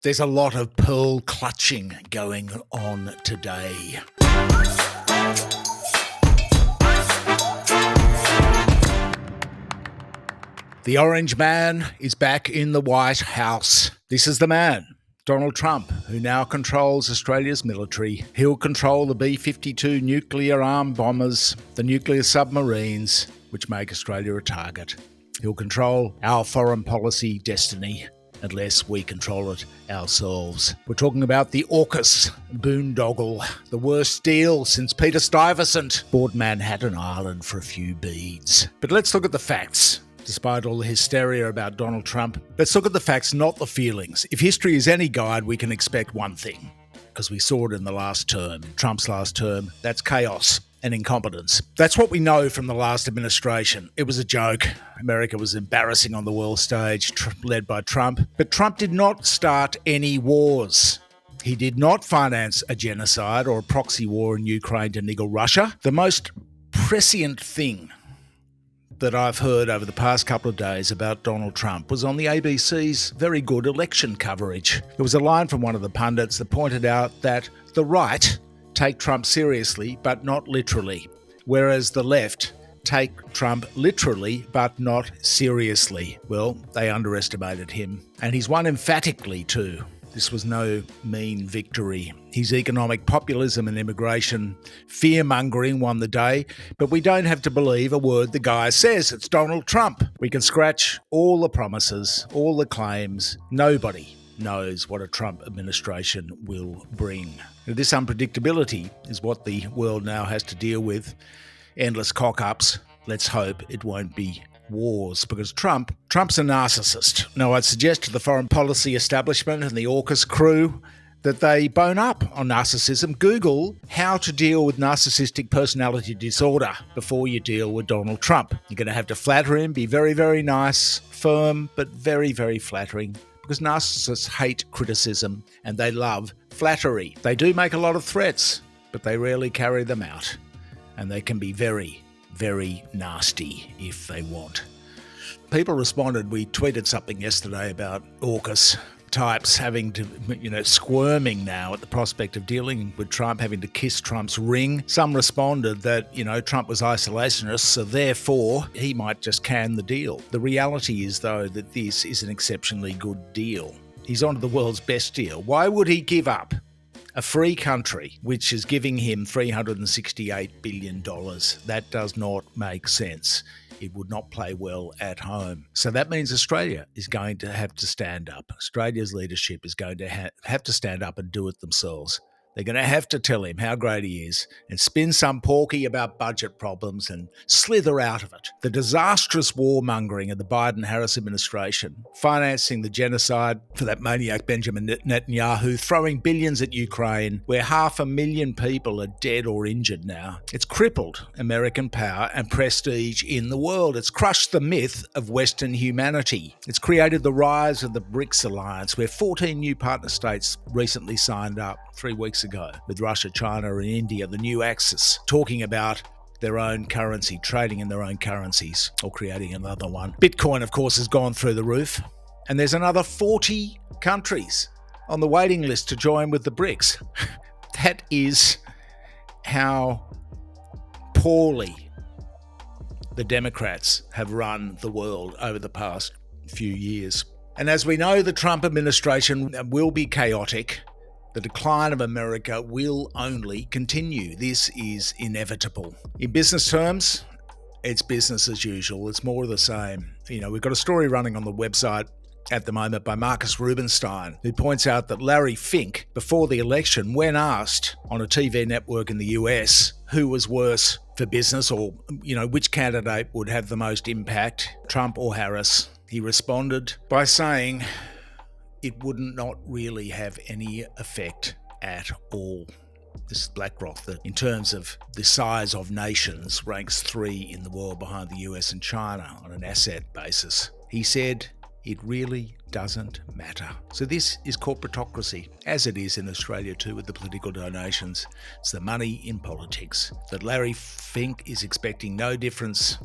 There's a lot of pearl clutching going on today. The Orange Man is back in the White House. This is the man, Donald Trump, who now controls Australia's military. He'll control the B-52 nuclear-armed bombers, the nuclear submarines, which make Australia a target. He'll control our foreign policy destiny, unless we control it ourselves. We're talking about the AUKUS boondoggle, the worst deal since Peter Stuyvesant bought Manhattan Island for a few beads. But let's look at the facts. Despite all the hysteria about Donald Trump, let's look at the facts, not the feelings. If history is any guide, we can expect one thing, because we saw it in the last term, Trump's last term. That's chaos and incompetence. That's what we know from the last administration. It was a joke. America was embarrassing on the world stage, led by Trump. But Trump did not start any wars. He did not finance a genocide or a proxy war in Ukraine to niggle Russia. The most prescient thing that I've heard over the past couple of days about Donald Trump was on the ABC's very good election coverage. There was a line from one of the pundits that pointed out that the right take Trump seriously but not literally, whereas the left take Trump literally but not seriously. Well, they underestimated him, and he's won emphatically too. This was no mean victory. His economic populism and immigration fear-mongering won the day, but we don't have to believe a word the guy says. It's Donald Trump. We can scratch all the promises, all the claims. Nobody knows what a Trump administration will bring. Now, this unpredictability is what the world now has to deal with. Endless cock-ups. Let's hope it won't be wars, because Trump's a narcissist. Now, I'd suggest to the foreign policy establishment and the AUKUS crew that they bone up on narcissism. Google how to deal with narcissistic personality disorder before you deal with Donald Trump. You're going to have to flatter him, be very, very nice, firm, but very, very flattering, because narcissists hate criticism and they love flattery. They do make a lot of threats, but they rarely carry them out, and they can be very, very nasty if they want. People responded. We tweeted something yesterday about AUKUS types having to, squirming now at the prospect of dealing with Trump, having to kiss Trump's ring. Some responded that, Trump was isolationist, so therefore he might just can the deal. The reality is, though, that this is an exceptionally good deal. He's onto the world's best deal. Why would he give up a free country which is giving him $368 billion? That does not make sense. It would not play well at home. So that means Australia is going to have to stand up. Australia's leadership is going to have to stand up and do it themselves. They're going to have to tell him how great he is and spin some porky about budget problems and slither out of it. The disastrous warmongering of the Biden-Harris administration, financing the genocide for that maniac Benjamin Netanyahu, throwing billions at Ukraine, where 500,000 people are dead or injured now. It's crippled American power and prestige in the world. It's crushed the myth of Western humanity. It's created the rise of the BRICS alliance, where 14 new partner states recently signed up 3 weeks ago, with Russia, China and India, the new axis, talking about their own currency, trading in their own currencies, or creating another one. Bitcoin, of course, has gone through the roof, and there's another 40 countries on the waiting list to join with the BRICS. That is how poorly the Democrats have run the world over the past few years. And as we know, the Trump administration will be chaotic. The decline of America will only continue. This is inevitable. In business terms, it's business as usual. It's more of the same. We've got a story running on the website at the moment by Marcus Reubenstein, who points out that Larry Fink, before the election, when asked on a TV network in the US who was worse for business, or, which candidate would have the most impact, Trump or Harris, he responded by saying it would not really have any effect at all. This is BlackRock, that in terms of the size of nations, ranks 3 in the world behind the US and China on an asset basis. He said it really doesn't matter. So this is corporatocracy, as it is in Australia too with the political donations. It's the money in politics. That Larry Fink is expecting no difference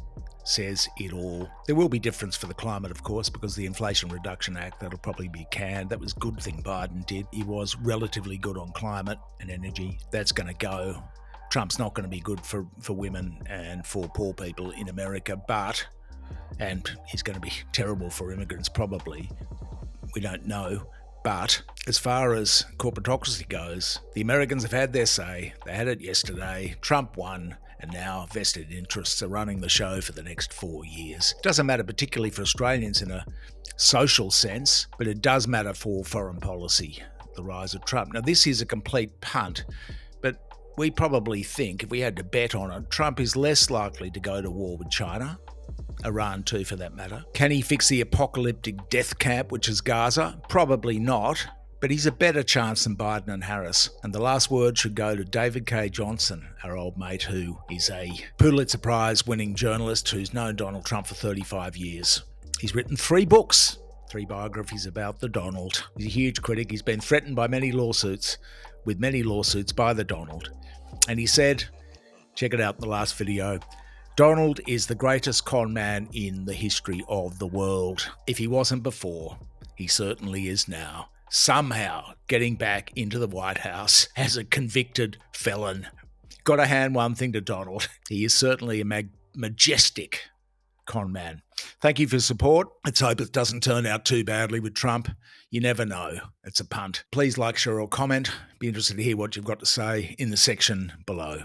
says it all. There will be difference for the climate, of course, because the Inflation Reduction Act, that'll probably be canned. That was a good thing Biden did. He was relatively good on climate and energy. That's going to go. Trump's not going to be good for women and for poor people in America, and he's going to be terrible for immigrants probably. We don't know. But as far as corporatocracy goes, the Americans have had their say. They had it yesterday. Trump won, and now vested interests are running the show for the next 4 years. It doesn't matter particularly for Australians in a social sense, but it does matter for foreign policy, the rise of Trump. Now, this is a complete punt, but we probably think, if we had to bet on it, Trump is less likely to go to war with China. Iran too, for that matter. Can he fix the apocalyptic death camp, which is Gaza? Probably not, but he's a better chance than Biden and Harris. And the last word should go to David K. Johnson, our old mate, who is a Pulitzer Prize-winning journalist who's known Donald Trump for 35 years. He's written 3 books, 3 biographies about the Donald. He's a huge critic. He's been threatened by many lawsuits by the Donald. And he said, check it out in the last video, Donald is the greatest con man in the history of the world. If he wasn't before, he certainly is now. Somehow getting back into the White House as a convicted felon. Got to hand one thing to Donald. He is certainly a majestic con man. Thank you for your support. Let's hope it doesn't turn out too badly with Trump. You never know. It's a punt. Please like, share, or comment. Be interested to hear what you've got to say in the section below.